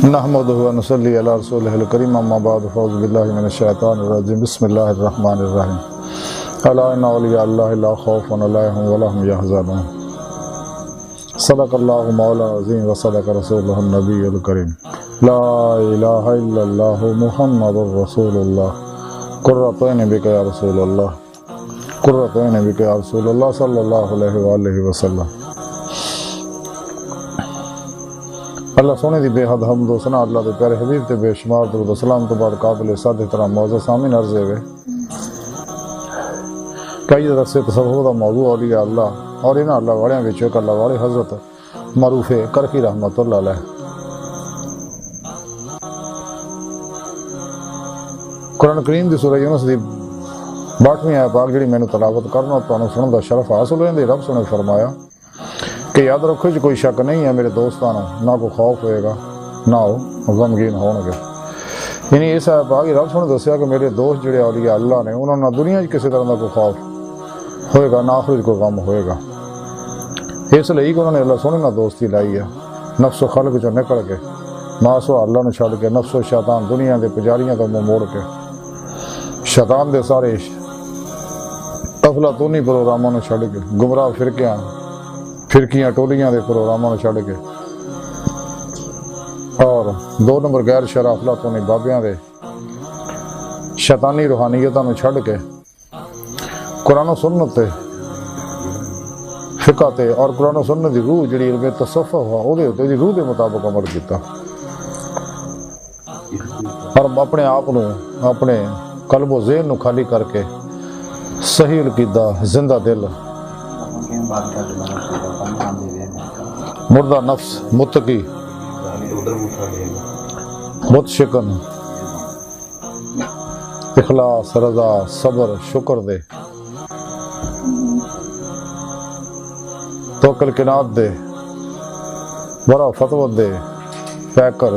نحمدہ و نصلی علی رسولہ الکریم اما بعد فاعوذ باللہ من الشیطان الرجیم بسم اللہ الرحمن الرحیم الا ان اولیاء اللہ لا خوف علیہم ولا هم یحزنون صدق اللہ مولانا العظیم و صدق رسولہ النبی الکریم لا الہ الا اللہ محمد رسول اللہ قرۃ عین بک یا رسول اللہ قرۃ عین بک یا رسول اللہ صلی اللہ علیہ وآلہ وسلم۔ اللہ سونے دی بے حد حمد و ثنا اللہ دے پیارے حبیب تے بے شمار درود و سلام تو بعد قابل صد احترام معزز سامعین عرض ہے کئی طرح سے تصوف دا موضوع اولیاء اللہ اور انہاں اللہ والیاں وچ ایک اللہ والے حضرت معروف کرخی رحمت اللہ علیہ قرآن کریم دی سورہ یونس دی 62ویں آیت پاک جڑی مینوں تلاوت کرنا تانوں سنن دا شرف حاصل ہوندے رب سنے فرمایا کہ یاد رکھو جی کوئی شک نہیں ہے میرے دوستانوں نہ کوئی خوف ہوئے گا نہ وہ غمگین ہون گے۔ یعنی اس آیت پاک رب سنے دسیا کہ میرے دوست جڑے اولیاء اللہ نے انہوں نے نہ دنیا کسی طرح کا کوئی خوف ہوئے گا نہ آخرت کوئی غم ہوئے گا۔ اس لیے کہ انہوں نے اللہ سونے نہ دوستی لائی ہے نفس و خلق جو نکل کے ماس و اللہ نے چھڑ کے نفس و شیطان دنیا دے پجاریاں تو منہ موڑ کے شیطان دے سارے افلاطونی پروگراموں نے چھڑ کے گمراہ فرقیاں ٹولیاں دے پروگراموں نے چھڑ کے اور 2 نمبر غیر شرع افلاطونی بابیاں دے شیطانی روحانیتاں نوں چھڑ کے قرآن و سنت تے فقہ تے اور قرآن و سنت دی روح جڑی علم تصوف ہوا او دے تے دی روح دے مطابق عمل کیتا اور اپنے آپ نو اپنے قلب و ذہن نو خالی کر کے صحیح عقیدہ زندہ دل مردہ نفس متقی متشکن اخلاص رضا صبر شکر دے توکل کنات دے برا فتوت دے پیکر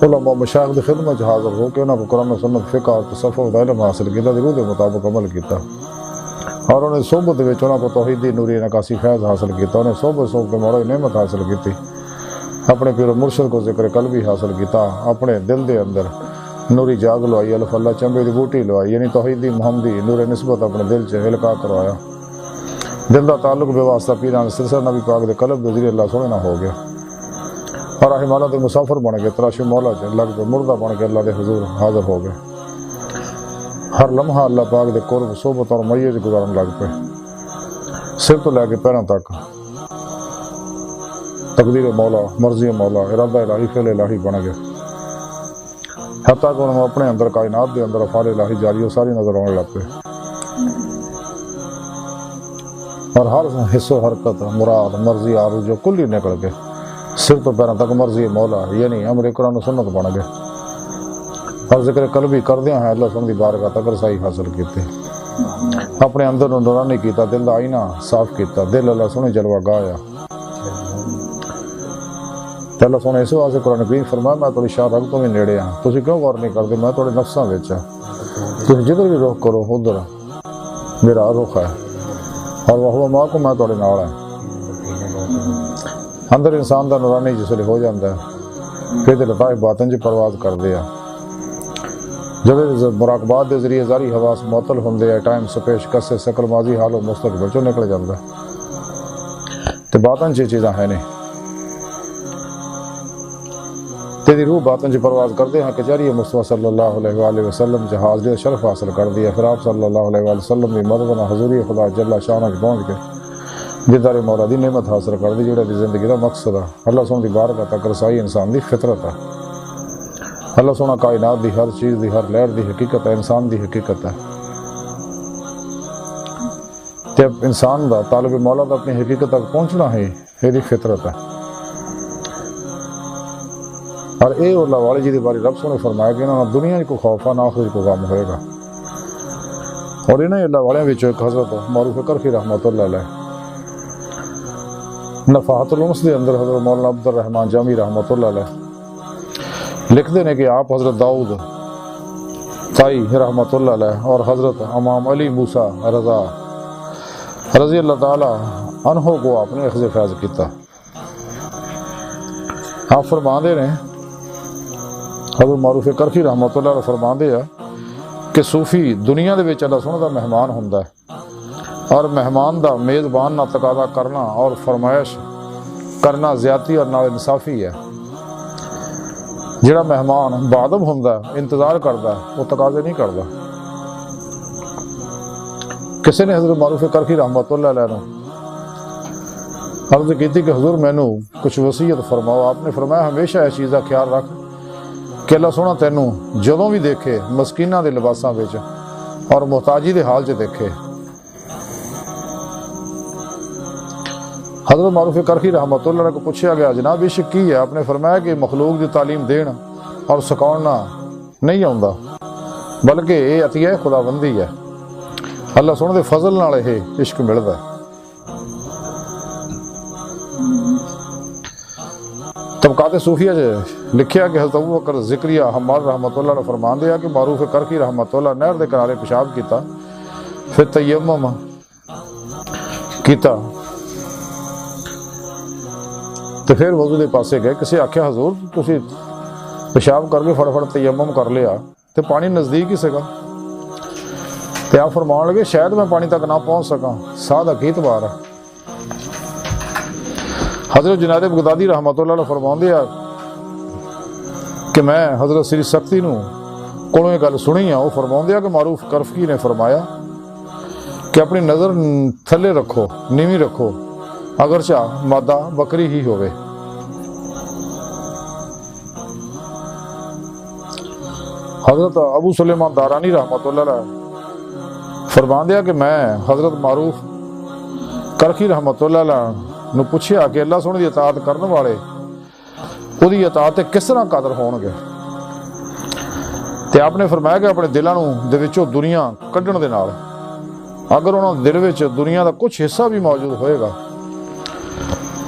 علماء مشایخ دی خدمت حاضر ہو کے انہوں کو قرآن و سنت فقہ اور تصوف دا علم حاصل کیتا دی روح دے مطابق عمل کیتا اور انہیں صحبت وچ انہوں کو توحیدی نوری نکاسی فیض حاصل کیتا انہیں صحبت کے موڑی نعمت حاصل کیتی اپنے پیر و مرشد کو ذکر قلبی حاصل کیتا اپنے دل دے اندر نوری جاگ لوائی الف اللہ چمبے دی بوٹی لوائی یعنی توحیدی محمدی نور نسبت اپنے دل چ القاء کروایا دل دا تعلق بے واسطہ پیران سلسلہ نبی پاک دے قلب دے ذریعے اللہ سونے نہ ہو گیا اور رحمالہ دے مسافر بن گئے تراش مولا چ لگ کے مردہ بن کے اللہ دے حضور حاضر ہو گئے ہر لمحہ اللہ پاک دے قرب صحبت اور میت گزارن لگ پہ سر تو لے کے پیروں تک تقدیر مولا مرضی مولا ارادہ الہی فعل الہی بن گئے حتیٰ کہ انہوں نے اپنے اندر کائنات دے اندر افعال الہی جاری ساری نظر آنے لگ پہ اور ہر حص و حرکت مراد مرضی آرزو کل ہی نکل کے سر تو پیروں تک مرضی مولا یعنی امر قرآن و سنت بن گئے اور ذکر قلبی کردیاں ہیں اللہ سن دی بارگاہ تک رسائی حاصل کیتے اپنے اندر نورانی کیتا دل دا آئینہ صاف کیتا دل اللہ سنے جلوہ گایا تے اللہ سنے اس واسطے قرآن کریم فرمایا میں تھوڑی شاہ رگ تو بھی نیڑے ہاں تسی کیوں غور نہیں کرتے میں تھوڑے نفساں وچ ہاں تسی جدھر بھی رخ کرو ادھر میرا رخ ہے اور وہ معاکم میں تھوڑے نال ہے اندر انسان دا نورانی جس لئے ہو جاندہ ہے پھر لطائف باطن جی پرواز کر دیا جب مراقبات دے ذریعے ظاہری حواس معطل ہوندے ہیں ٹائم سپیش کسے سکل ماضی حال و مستقبل چوں نکل جاندہ تے باطن چی چیزاں ہیں نہیں تیری روح باطن چی پرواز کر دے ہاں کہ جاری مصطفیٰ صلی اللہ علیہ وآلہ وسلم چی حاضر شرف حاصل کر دیا پھر آپ صلی اللہ علیہ وآلہ وسلم دی مددنا حضوری خدا جل شانہ کی پہنچ کے دیدار مولا دی نعمت حاصل کر دی جوڑا دی زندگی دا مقصد ہے اللہ سن دی بارگاہ تک رسائی انسان دی فطرت ہے اللہ سونا کائنات دی ہر چیز دی ہر لہر دی حقیقت ہے انسان دی حقیقت ہے جب انسان دا طالب مولا دا اپنی حقیقت تک پہنچنا ہے یہ دی فطرت ہے اور اے اللہ والے جی دی باری رب سونے فرمایا کہ انہوں نے دنیا کو خوفا نہ آخرت کو غم ہوئے گا اور انہیں اللہ والے وچ ایک حضرت معروف کرخی رحمت اللہ علیہ نفحات الانس دے اندر حضرت مولانا عبد الرحمن جامی رحمت اللہ علیہ لکھ دینے کہ آپ حضرت داؤد تائی رحمت اللہ علیہ اور حضرت امام علی موسیٰ رضا رضی اللہ تعالی عنہ کو آپ نے اخذ فیض کیتا آپ فرماندے نے حضرت معروف کرخی رحمت اللہ علیہ فرماندے آ کہ صوفی دنیا دے وچ اللہ سونے دا مہمان ہوندا ہے، اور مہمان دا میزبان نہ تقاضا کرنا اور فرمائش کرنا زیادتی اور ناانصافی ہے۔ جڑا مہمان بادب ہوندا ہے، انتظار کردا ہے، وہ تقاضے نہیں کردا۔ کسی نے حضرت معروف کرخی رحمت اللہ علیہ نے عرض کی کہ حضور مینوں کچھ وصیت فرماؤ۔ آپ نے فرمایا ہمیشہ اس چیز کا خیال رکھ کہ اللہ سونا تینوں جدوں بھی دیکھے مسکیناں دے لباساں وچ اور محتاجی دے حال 'چ دیکھے۔ حضرت معروف کرخی رحمت اللہ علیہ کو پوچھا گیا جناب عشق کی ہے؟ آپ نے فرمایا کہ مخلوق دی تعلیم دین اور سکھاؤنا نہیں آوندا، بلکہ یہ عطیہ خداوندی ہے، اللہ سونے دے فضل نال یہ عشق ملدا ہے۔ طبقات صوفیہ لکھیا کہ حضرت ابوبکر ذکریہ حماد رحمت اللہ علیہ فرماندے کہ معروف کرخی رحمت اللہ نہر دے کنارے پیشاب کیتا، پھر تیمم کیتا، تو پھر وضو دے پاسے گئے۔ کسی آکھیا حضور تسی پیشاب کر کے فٹافٹ تیمم کر لیا تے پانی نزدیک ہی سکا، تے آپ فرمان لگے شاید میں پانی تک نہ پہنچ سکا، ساہ دا کی اعتبار ہے۔ حضرت جنید بغدادی رحمت اللہ علیہ فرماندے کہ میں حضرت سری سختی نو کولوں یہ گل سنی ہے، وہ فرماندے کہ معروف کرخی نے فرمایا کہ اپنی نظر تھلے رکھو، نیویں رکھو، اگرچہ مادہ بکری ہی ہوئے۔ حضرت ابو سلیمان دارانی رحمت اللہ علیہ فرماندے کہ میں حضرت معروف کرخی رحمت اللہ علیہ نو پوچھیا کہ اللہ سونے دی اطاعت کرنے والے وہ دی اطاعت کس طرح قادر ہون گے؟ تے آپ نے فرمایا کہ اپنے دلاں دے وچوں دنیا کڈن دے نال، اگر انہاں دل وچ دنیا دا کچھ حصہ بھی موجود ہوئے گا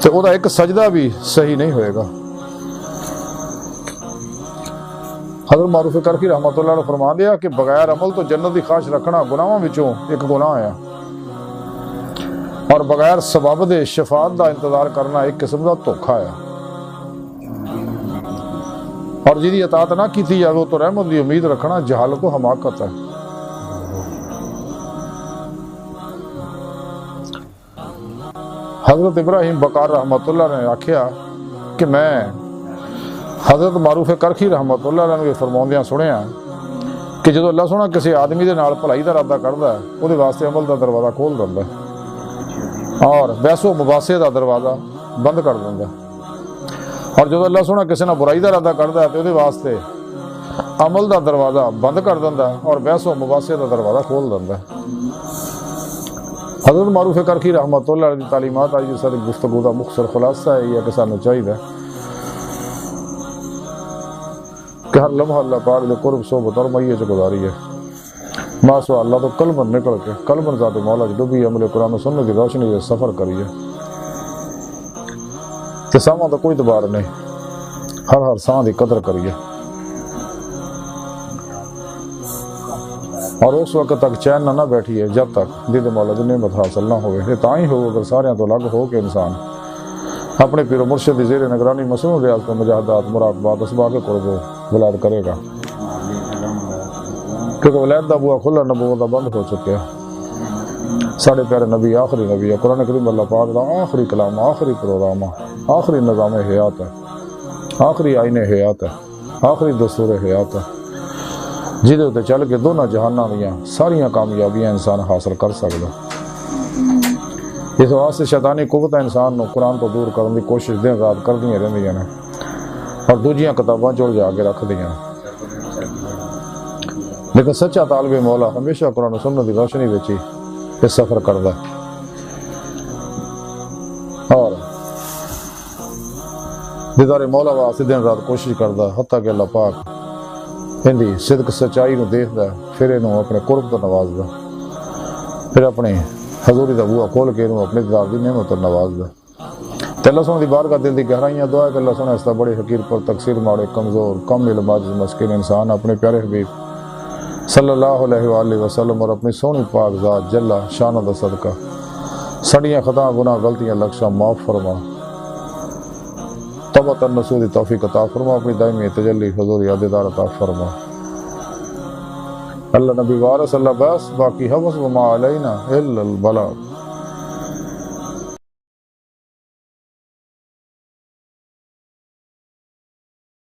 تے او دا ایک سجدہ بھی صحیح نہیں ہوئے گا۔ حضرت معروف کرخی رحمت اللہ علیہ فرما دیا کہ بغیر عمل تو جنت دی خواہش رکھنا گناہاں وچوں ایک گناہ ہے، اور بغیر سبب دے شفاعت دا انتظار کرنا ایک قسم دا دھوکھا ہے، اور جدی اطاعت نہ کیتی جائے وہ تو رحمت دی امید رکھنا جہالت و حماقت ہے۔ حضرت ابراہیم بکار رحمت اللہ نے آکھیا کہ میں حضرت معروف کرخی رحمت اللہ علیہ نے فرماندیاں سنیا کہ جدو اللہ سونا کسی آدمی دے نال بھلائی دا ارادہ کردا ہے وہ دے واسطے عمل دا دروازہ کھول دیندا ہے اور بحث و مباحثے دا دروازہ بند کر دیندا ہے، اور جدو اللہ سونا کسی نال برائی دا ارادہ کردا ہے تو دے واسطے عمل دا دروازہ بند کر دیندا ہے اور بحث و مباحثے دا دروازہ کھول دیندا ہے۔ حضرت معروف کرخی رحمت اللہ علیہ دی تعلیمات آج ساری گفتگو دا مختصر خلاصہ ہے یہ کہ سانوں چاہیے کہ ہر لمحہ اللہ پاک دے قرب صحبت اور مئیے چ گزاری ہے، ماسوا اللہ تو قلباً نکل کے قلباً ذات مولا چ ڈوبی عمل قرآن و سنت کی روشنی سے سفر کریے، تے ساواں دا کوئی اعتبار نہیں، ہر ساں دی قدر کریے، اور اس وقت تک چین نہ بیٹھیے جب تک دید مولا دی نعمت حاصل نہ ہوئے۔ یہ تاں ہی ہو اگر ساریاں تو الگ ہو کے انسان اپنے پیر و مرشد دی زیر نگرانی مصنوع ریاض پر مجاہدات مراقبات اسباق قرب و ولاد کرے گا، کیونکہ ولاد دا بوا کھلا نبوت دا بند ہو چکے ہیں۔ ساڑھے پیارے نبی آخری نبی ہے، قرآن کریم اللہ پاک دا آخری کلام، آخری پروگرام، آخری نظام حیات ہے، آخری آئین حیات ہے، آخری دستور حیات ہے، جہدے تے چل کے دونوں جہاناں دیاں ساریاں کامیابیاں انسان حاصل کر سکدا۔ اس واسطے شیطانی قوت انسان نو قرآن تو دور کرنے کی کوشش دن رات کردیاں رہندیاں نے اور دوجیاں کتاباں چڑ جا کے رکھ دیاں، لیکن سچا طالب مولا ہمیشہ قرآن و سنت کی روشنی وچ ہی اس سفر کردا اور دیدار مولا واسطے دن رات کوشش کردا، حتیٰ کہ اللہ پاک اندی صدق سچائی نو دیکھدا، پھر انہوں اپنے قرب تو نوازدا، پھر اپنے حضوری دا بوا کھول کے انہوں اپنے دیدار دی نعمت تو نوازدا۔ تے اللہ سونے دی بارگاہ دل دی گہرائیاں دعا ہے کہ اللہ سونے اس طرح بڑے حقیر پر تقصیر ماڑے کمزور کم علم عاجز مسکین انسان اپنے پیارے حبیب صلی اللہ علیہ وآلہ وسلم اور اپنی سونی پاک ذات جل شانہ دا صدقہ سڑیاں خطا گناہ غلطیاں لکشاں معاف فرما، تبت النصوص توفیق عطا فرما، اپنی دائمی تجلی حضور یادگار عطا فرما۔ اللہ نبی وارث اللہ بس، باقی حوث وما علینا الا البلاغ۔